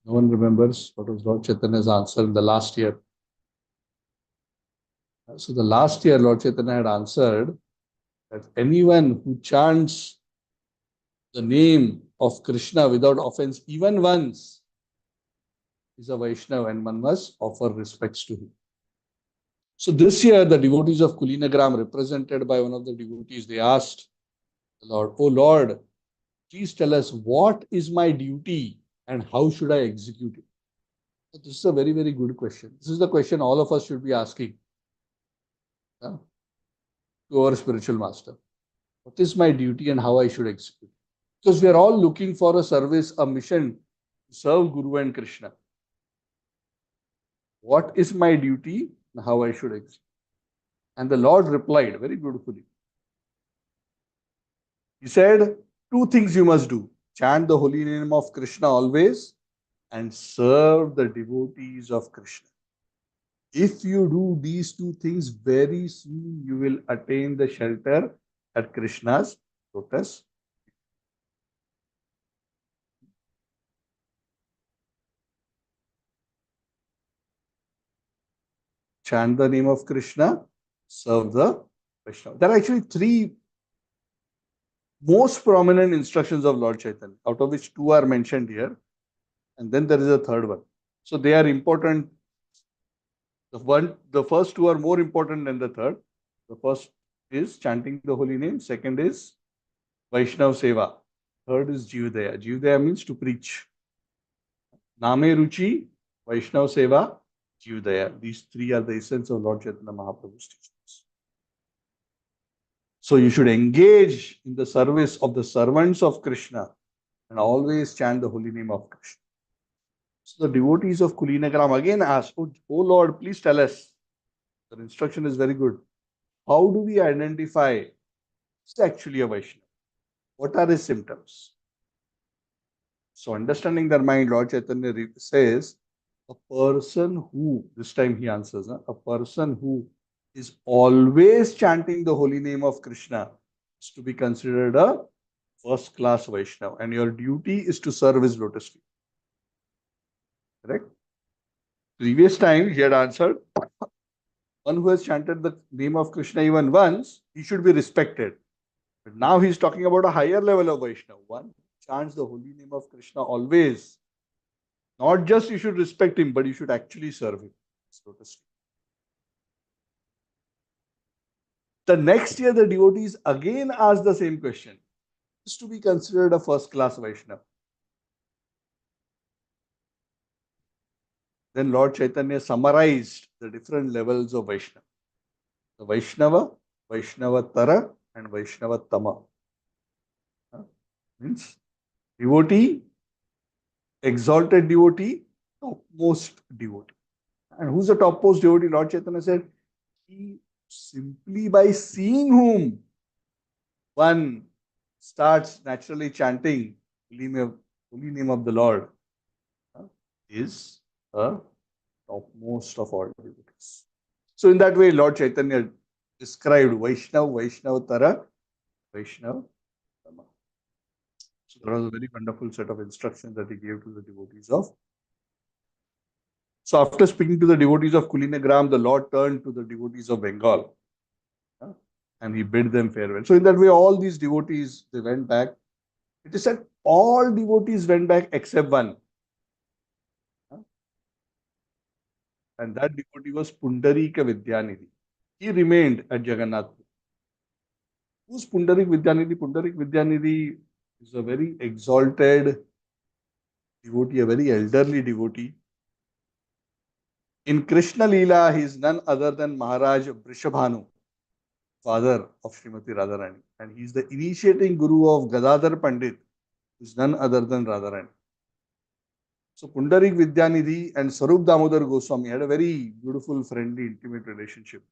No one remembers what was Lord Chaitanya's answer in the last year. So the last year, Lord Chaitanya had answered that anyone who chants the name of Krishna without offense even once is a Vaishnava, and one must offer respects to him. So this year, the devotees of Kulinagram, represented by one of the devotees, they asked the Lord, "Oh Lord, please tell us what is my duty and how should I execute it?" So this is a very, very good question. This is the question all of us should be asking to our spiritual master. What is my duty and how I should execute? Because we are all looking for a service, a mission to serve Guru and Krishna. What is my duty and how I should execute? And the Lord replied very beautifully. He said, two things you must do. Chant the holy name of Krishna always and serve the devotees of Krishna. If you do these two things, very soon you will attain the shelter at Krishna's lotus. Chant the name of Krishna, serve the Vaishnava. There are actually three most prominent instructions of Lord Chaitanya, out of which two are mentioned here, and then there is a third one. So they are important. The first two are more important than the third. The first is chanting the holy name. Second is Vaishnav Seva. Third is Jivdaya. Jivdaya means to preach. Name Ruchi, Vaishnav Seva, Jivdaya. These three are the essence of Lord Chaitanya Mahaprabhu's teachings. So you should engage in the service of the servants of Krishna and always chant the holy name of Krishna. So the devotees of Kulinagram again ask, oh Lord, please tell us. The instruction is very good. How do we identify who's actually a Vaishnava? What are his symptoms? So understanding their mind, Lord Chaitanya says, a person who, this time he answers, a person who is always chanting the holy name of Krishna is to be considered a first class Vaishnava, and your duty is to serve his lotus feet. Correct? Previous time he had answered, one who has chanted the name of Krishna even once, he should be respected. But now he is talking about a higher level of Vaishnava. One chants the holy name of Krishna always. Not just you should respect him, but you should actually serve him. The next year, the devotees again asked the same question. Is to be considered a first class Vaishnava. Then Lord Chaitanya summarized the different levels of Vaishnava. The Vaishnava, Vaishnava-tara, and Vaishnava-tama. Means devotee, exalted devotee, topmost devotee. And who's the topmost devotee? Lord Chaitanya said, he simply by seeing whom one starts naturally chanting holy name of the Lord is a topmost of all devotees. So in that way, Lord Chaitanya described Vaishnav, Vaishnava-tara, Vaishnava-tama. So that was a very wonderful set of instructions that he gave to the devotees of. So after speaking to the devotees of Kulinagram, the Lord turned to the devotees of Bengal and he bid them farewell. So in that way, all these devotees, they went back. It is said all devotees went back except one. And that devotee was Pundarika Vidyanidhi. He remained at Jagannath. Who's Pundarik Vidyanidhi? Pundarik Vidyanidhi is a very exalted devotee, a very elderly devotee. In Krishna Lila, he is none other than Maharaj Vrishabhanu, father of Srimati Radharani. And he is the initiating guru of Gadadhar Pandit, who is none other than Radharani. So Pundarik Vidyanidhi and Sarup Damodar Goswami had a very beautiful, friendly, intimate relationship.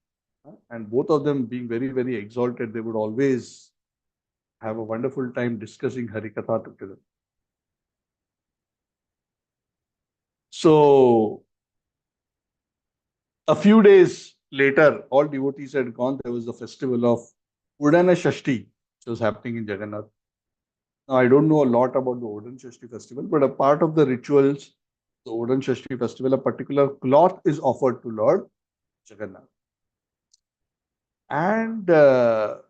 And both of them being very, very exalted, they would always have a wonderful time discussing Harikatha together. So a few days later, all devotees had gone. There was the festival of Udana Shashti, which was happening in Jagannath. Now, I don't know a lot about the Odan Shashti festival, but a part of the rituals, the Odan Shashti festival, a particular cloth is offered to Lord Jagannath. And the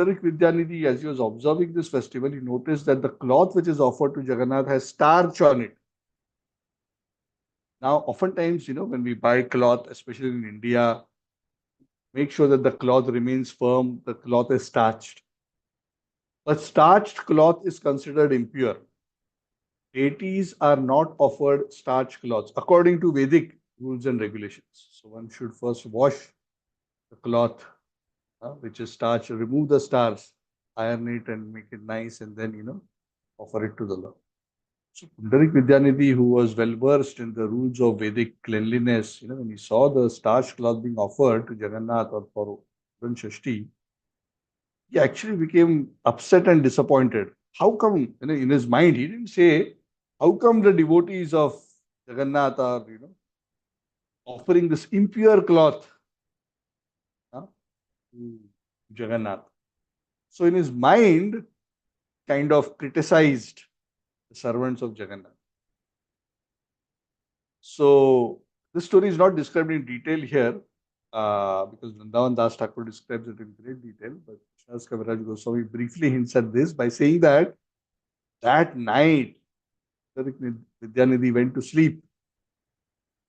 Puttarik Vidyanidhi, as he was observing this festival, he noticed that the cloth which is offered to Jagannath has starch on it. Now, oftentimes, when we buy cloth, especially in India, make sure that the cloth remains firm, the cloth is starched. But starched cloth is considered impure. Deities are not offered starched cloths according to Vedic rules and regulations. So one should first wash the cloth, which is starched, remove the stars, iron it and make it nice, and then, offer it to the Lord. So Pundarik Vidyanidhi, who was well versed in the rules of Vedic cleanliness, when he saw the starched cloth being offered to Jagannath or for Puran Shashti, he actually became upset and disappointed. How come, in his mind, he didn't say, how come the devotees of Jagannath are, offering this impure cloth to Jagannath? So in his mind, kind of criticized the servants of Jagannath. So this story is not described in detail here because Vrindavan Das Thakur describes it in great detail, but Krishnadas Kaviraj Goswami briefly hints at this by saying that night, Vidyanidhi went to sleep.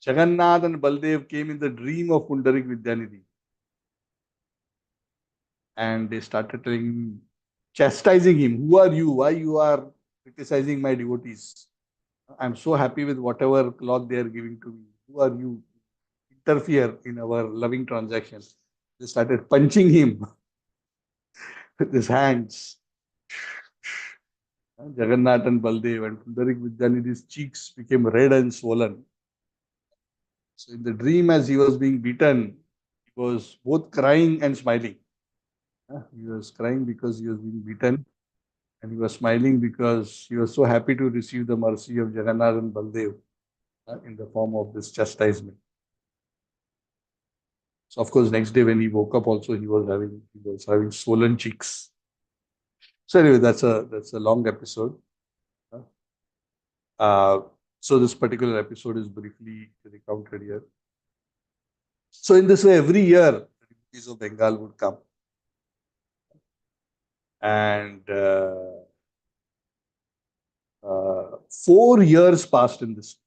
Jagannath and Baldev came in the dream of Pundarik Vidyanidhi. And they started chastising him. Who are you? Why you are criticizing my devotees? I'm so happy with whatever cloth they are giving to me. Who are you? Interfere in our loving transactions. They started punching him with his hands. Jagannath and Baldev and Pundarik Vidyanidhi's cheeks became red and swollen. So in the dream, as he was being beaten, he was both crying and smiling. He was crying because he was being beaten, and he was smiling because he was so happy to receive the mercy of Jagannath and Baldev in the form of this chastisement. So, of course, next day when he woke up, also he was having swollen cheeks. So anyway, that's a long episode. So this particular episode is briefly recounted here. So in this way, every year, the devotees of Bengal would come. And 4 years passed in this.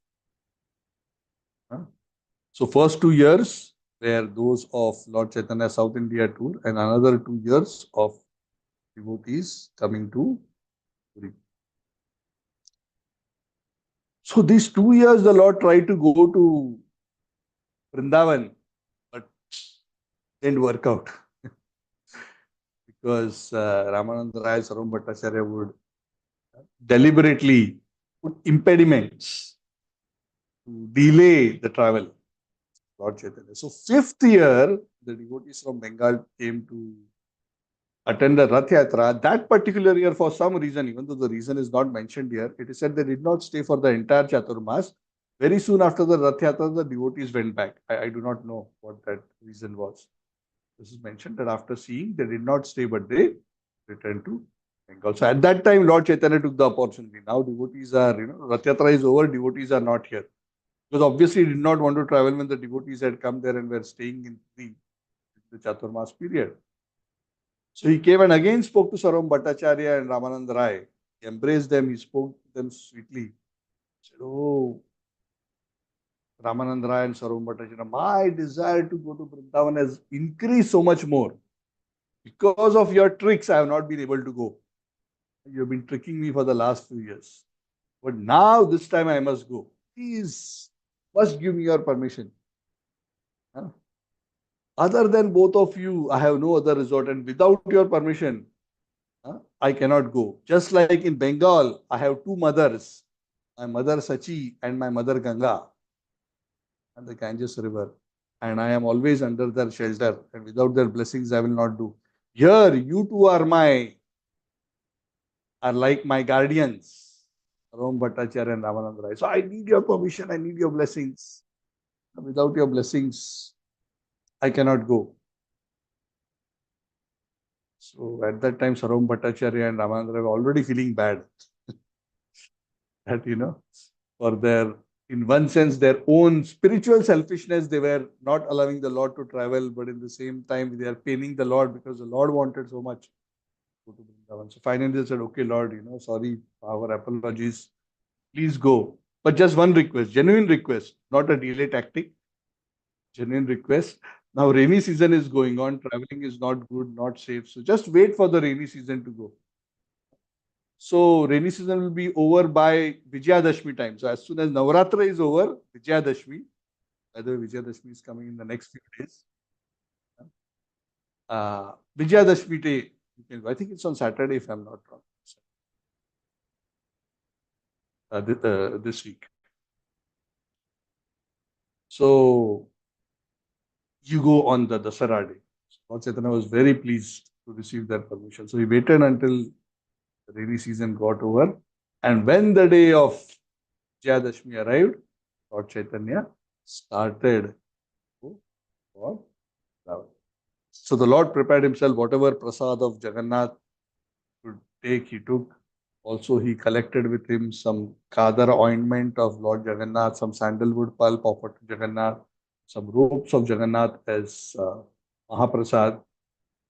So first 2 years were those of Lord Chaitanya South India tour, and another 2 years of devotees coming to Puri. So these 2 years, the Lord tried to go to Vrindavan, but didn't work out. Because Ramananda Rai Saram Bhattacharya would deliberately put impediments to delay the travel. Lord Chaitanya. So 5th year, the devotees from Bengal came to attend the Rath Yatra. That particular year, for some reason, even though the reason is not mentioned here, it is said they did not stay for the entire Chaturmas. Very soon after the Rath Yatra, the devotees went back. I do not know what that reason was. This is mentioned that after seeing, they did not stay, but they returned to Bengal. So at that time, Lord Chaitanya took the opportunity. Now devotees are, Rath Yatra is over, devotees are not here. Because obviously he did not want to travel when the devotees had come there and were staying in the Chaturmas period. So he came and again spoke to Saram Bhattacharya and Ramananda Rai. He embraced them, he spoke to them sweetly. He said, oh, Ramananda Rai and Saram Bhattacharya, my desire to go to Vrindavan has increased so much more. Because of your tricks, I have not been able to go. You have been tricking me for the last few years. But now, this time I must go. Please, must give me your permission. Other than both of you, I have no other resort, and without your permission, I cannot go. Just like in Bengal, I have 2 mothers, my mother Sachi and my mother Ganga, and the Ganges River, and I am always under their shelter, and without their blessings, I will not do. Here, you two are like my guardians, Ram Bhattacharya and Ramananda Rai. So I need your permission, I need your blessings. Without your blessings, I cannot go. So at that time, Saram Bhattacharya and Ramananda were already feeling bad. That, for their, in one sense, their own spiritual selfishness, they were not allowing the Lord to travel, but in the same time, they are paining the Lord because the Lord wanted so much go to Vrindavan. So finally they said, okay, Lord, sorry, our apologies. Please go. But just one request, genuine request, not a delay tactic, genuine request. Now rainy season is going on, traveling is not good, not safe. So just wait for the rainy season to go. So rainy season will be over by Vijayadashmi time. So as soon as Navratra is over, Vijayadashmi, by the way, Vijayadashmi is coming in the next few days. Vijayadashmi day, I think it's on Saturday if I'm not wrong. This week. So you go on the Dasara day. Lord Chaitanya was very pleased to receive that permission. So he waited until the rainy season got over. And when the day of Vijayadashmi arrived, Lord Chaitanya started for travel. So the Lord prepared himself, whatever prasad of Jagannath could take, he took. Also, he collected with him some kadar ointment of Lord Jagannath, some sandalwood pulp offered to Jagannath, some ropes of Jagannath as Mahaprasad.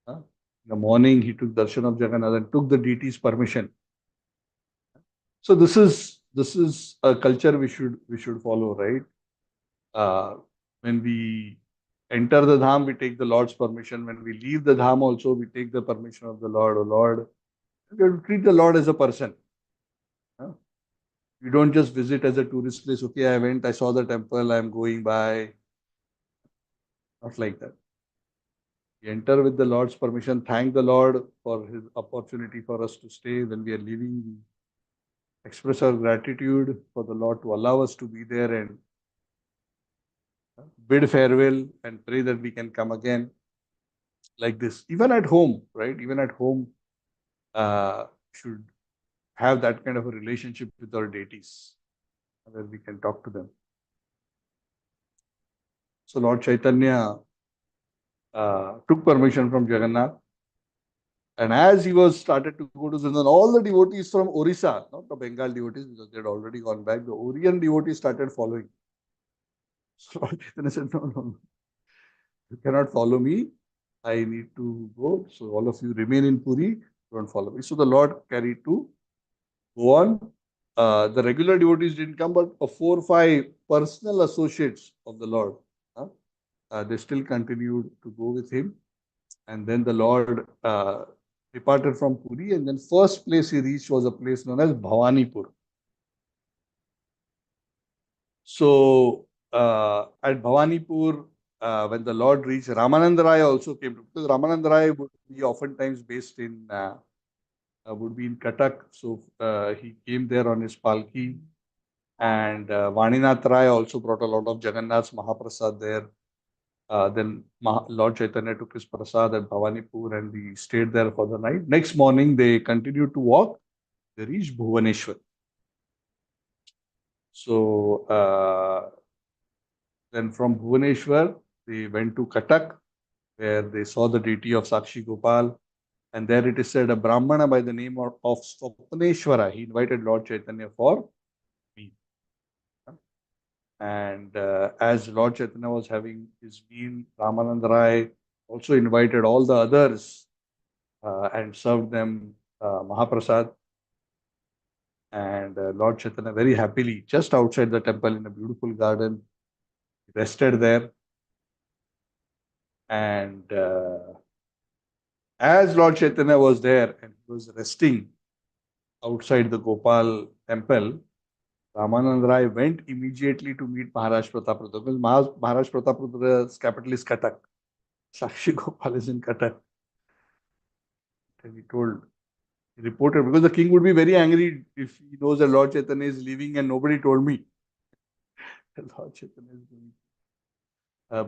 In the morning, he took darshan of Jagannath and took the deity's permission. So this is a culture we should follow, right? When we enter the dham, we take the Lord's permission. When we leave the dham, also we take the permission of the Lord. Oh Lord, we have to treat the Lord as a person. You don't just visit as a tourist place. Okay, I went, I saw the temple, I'm going by. Not like that. We enter with the Lord's permission, thank the Lord for his opportunity for us to stay. When we are leaving, we express our gratitude for the Lord to allow us to be there and bid farewell and pray that we can come again. Like this. Even at home, right? Even at home, should have that kind of a relationship with our deities where we can talk to them. So Lord Chaitanya took permission from Jagannath. And as he was started to go to Vrindavan, all the devotees from Orissa, not the Bengal devotees because they had already gone back, the Orient devotees started following. So Lord Chaitanya said, no, you cannot follow me. I need to go. So all of you remain in Puri, don't follow me. So the Lord carried to go on. The regular devotees didn't come, but 4 or 5 personal associates of the Lord, they still continued to go with him. And then the Lord departed from Puri, and then first place he reached was a place known as Bhawanipur. So at Bhawanipur, when the Lord reached, Ramananda Rai also came, because Ramananda Rai would be oftentimes based in would be in Cuttack. So he came there on his palki. And Vaninath Rai also brought a lot of Jagannath's Mahaprasad there. Then Lord Chaitanya took his prasad at Bhawanipur and we stayed there for the night. Next morning, they continued to walk. They reached Bhuvaneshwar. So then from Bhuvaneshwar, they went to Cuttack, where they saw the deity of Sakshi Gopal. And there it is said, a Brahmana by the name of Swapneshwara, he invited Lord Chaitanya for meal. And as Lord Chaitanya was having his meal, Ramananda Rai also invited all the others and served them Mahaprasad. And Lord Chaitanya very happily, just outside the temple in a beautiful garden, rested there. And as Lord Chaitanya was there and he was resting outside the Gopal temple, Ramanand Rai went immediately to meet Maharaj Prataprudra, because Maharaj Pratapudra's capital is Cuttack. Sakshi Gopal is in Cuttack. And he reported, because the king would be very angry if he knows that Lord Chaitanya is leaving and nobody told me. Lord Chaitanya is going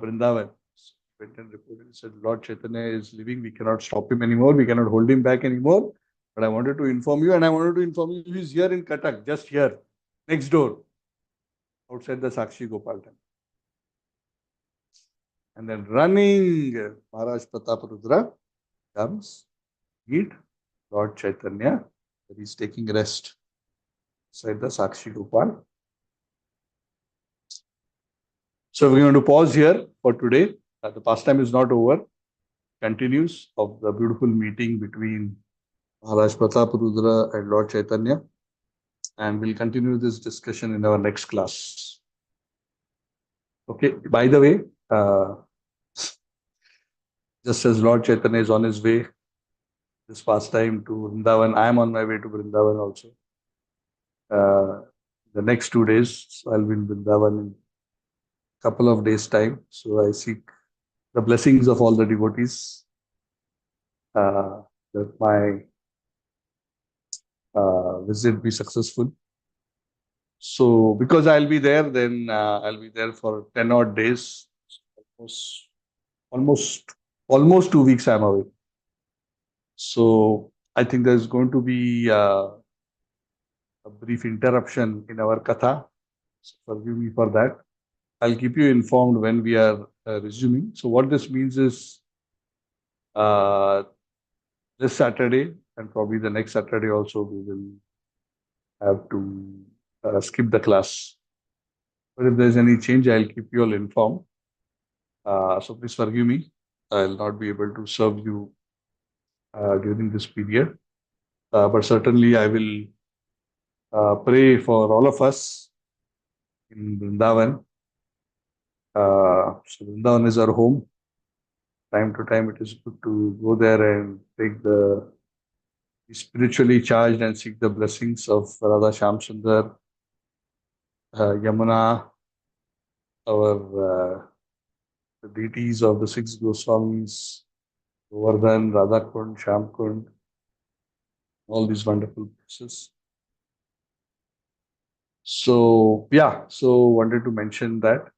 Vrindavan. So he went and reported, he said, Lord Chaitanya is leaving, we cannot stop him anymore, we cannot hold him back anymore. But I wanted to inform you, and I wanted to inform you he's here in Cuttack, just here, next door, outside the Sakshi Gopal temple. And then running, Maharaj Prataprudra comes, meet Lord Chaitanya, that he's taking rest inside the Sakshi Gopal. So we're going to pause here for today. The pastime is not over. Continues of the beautiful meeting between Maharaj Pratap Rudra and Lord Chaitanya. And we'll continue this discussion in our next class. Okay, by the way, just as Lord Chaitanya is on his way this past time to Vrindavan, I am on my way to Vrindavan also. The next 2 days, so I'll be in Vrindavan in a couple of days' time. So I seek the blessings of all the devotees that my visit be successful. So because I'll be there, then I'll be there for 10 odd days. Almost, almost 2 weeks I'm away. So I think there's going to be a brief interruption in our katha. So forgive me for that. I'll keep you informed when we are resuming. So what this means is this Saturday and probably the next Saturday also we will have to skip the class. But if there's any change, I'll keep you all informed. So please forgive me. I'll not be able to serve you during this period. But certainly I will pray for all of us in Vrindavan. So Vrindavan is our home. Time to time, it is good to go there and take the spiritually charged and seek the blessings of Radha Shyam Sundar, Yamuna, our the deities of the six Goswamis, Govardhan, Radha Kund, Shyam Kund, all these wonderful places. So yeah, so wanted to mention that.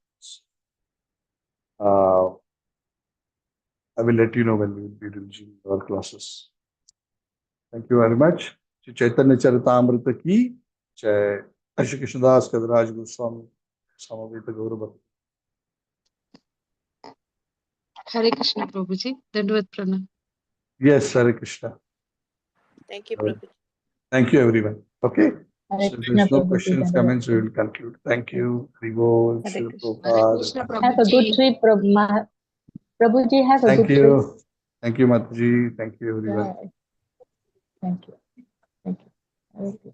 I will let you know when we will be releasing our classes. Thank you very much. Shri Chaitanya Charitamrita ki jai. Shri Krishnadas Kaviraj Goswami Samaveta Gaurabha. Hare Krishna Prabhuji. Dandavat Pranam. Yes, Hare Krishna. Thank you, Prabhuji. Thank you, everyone. Okay. Hare So if Krishna, there's no Prabhuji, questions, Dandavat comments, we Pranam. will conclude. Thank you. Hare Hare Krishna. Prabhupada. Have a good trip, Prabhuji. Have a Thank good trip. you. Thank you, Mataji. Thank you, everyone. Thank you. Thank you. Hare Krishna.